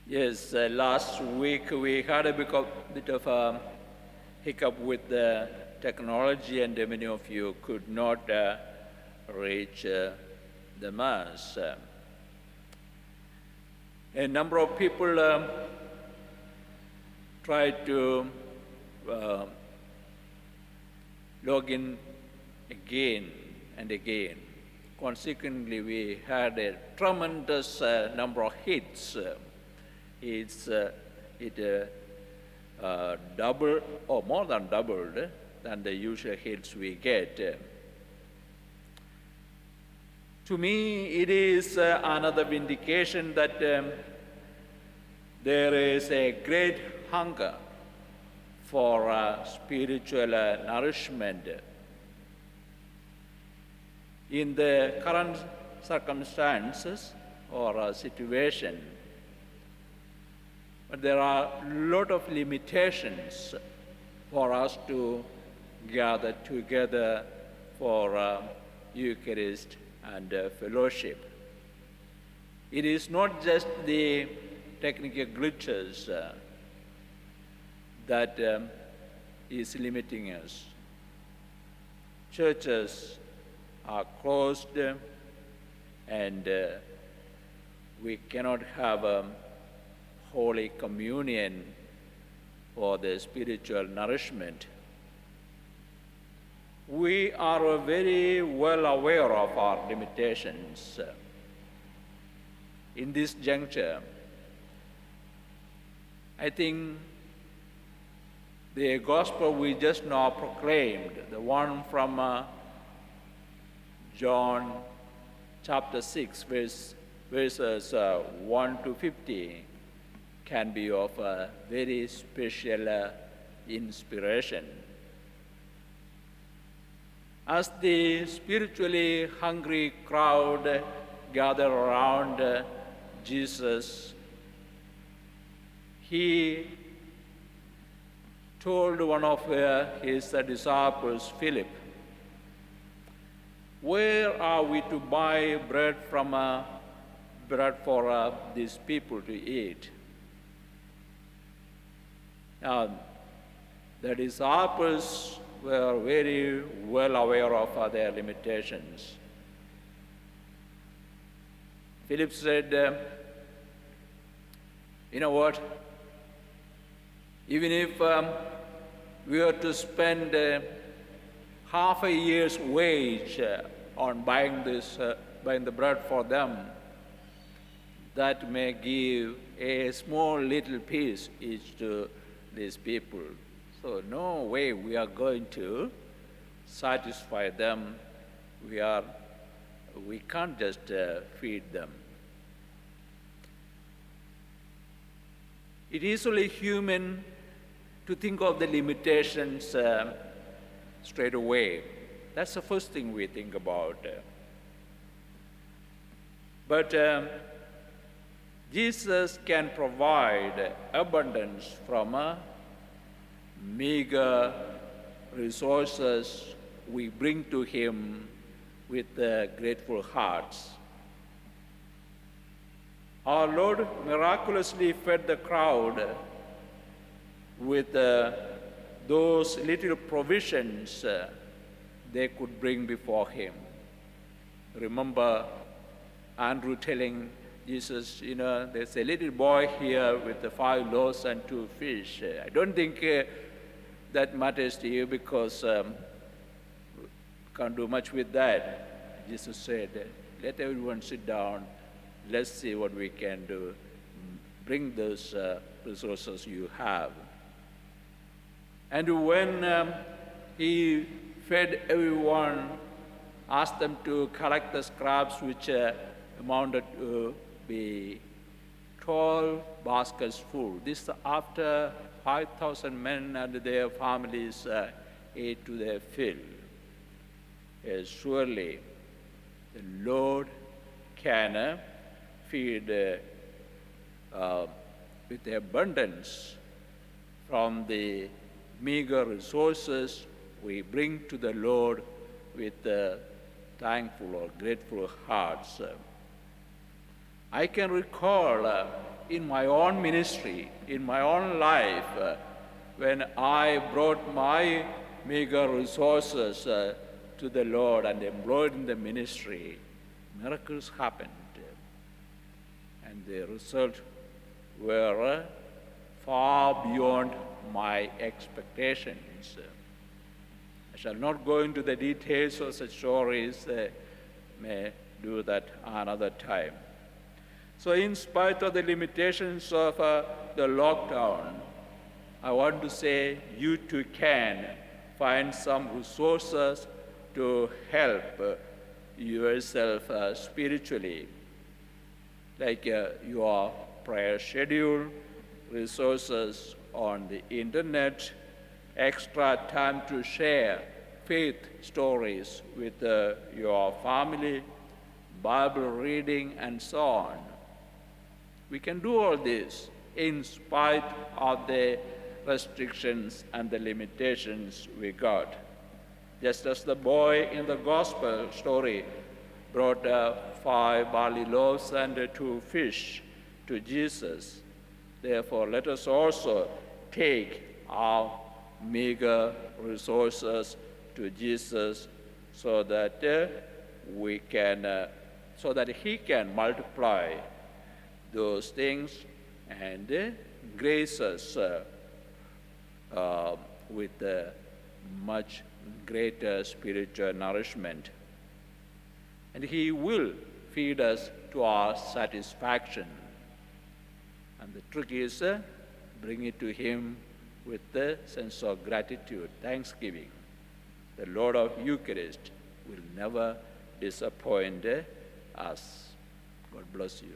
Yes, last week we had a bit of a hiccup with the technology, and many of you could not reach the Mass. A number of people tried to log in again and again. Consequently, we had a tremendous number of hits. It doubled or more than doubled than the usual hits we get. To me, it is another vindication that there is a great hunger for spiritual nourishment. In the current circumstances or situation, but there are a lot of limitations for us to gather together for Eucharist and fellowship. It is not just the technical glitches that is limiting us. Churches are closed and we cannot have Holy Communion for the spiritual nourishment. We are very well aware of our limitations. In this juncture, I think the gospel we just now proclaimed, the one from John chapter 6, verses 1 to 50, can be of a very special inspiration. As the spiritually hungry crowd gathered around Jesus, he told one of his disciples, Philip, "Where are we to buy bread for these people to eat?" Now, the disciples were very well aware of their limitations. Philip said, "You know what? Even if we were to spend half a year's wage on buying the bread for them, that may give a small little piece each to these people. So no way we are going to satisfy them. We can't just feed them." It is only human to think of the limitations straight away. That's the first thing we think about. But Jesus can provide abundance from meager resources we bring to Him with grateful hearts. Our Lord miraculously fed the crowd with those little provisions they could bring before Him. Remember Andrew telling Jesus, there's a little boy here with the 5 loaves and 2 fish. I don't think that matters to you because can't do much with that. Jesus said, "Let everyone sit down. Let's see what we can do. Bring those resources you have." And when he fed everyone, asked them to collect the scraps, which amounted to be 12 baskets full. This after 5,000 men and their families ate to their fill. Yes, surely the Lord can feed with abundance from the meager resources we bring to the Lord with thankful or grateful hearts. I can recall in my own ministry, in my own life, when I brought my meager resources to the Lord and employed in the ministry, miracles happened. And the result were far beyond my expectations. I shall not go into the details of such stories, may do that another time. So in spite of the limitations of the lockdown, I want to say you too can find some resources to help yourself spiritually, like your prayer schedule, resources on the internet, extra time to share faith stories with your family, Bible reading, and so on. We can do all this in spite of the restrictions and the limitations we got. Just as the boy in the gospel story brought 5 barley loaves and 2 fish to Jesus, therefore let us also take our meager resources to Jesus so that he can multiply those things and grace us with much greater spiritual nourishment. And he will feed us to our satisfaction. And the trick is bring it to him with the sense of gratitude, thanksgiving. The Lord of Eucharist will never disappoint us. God bless you.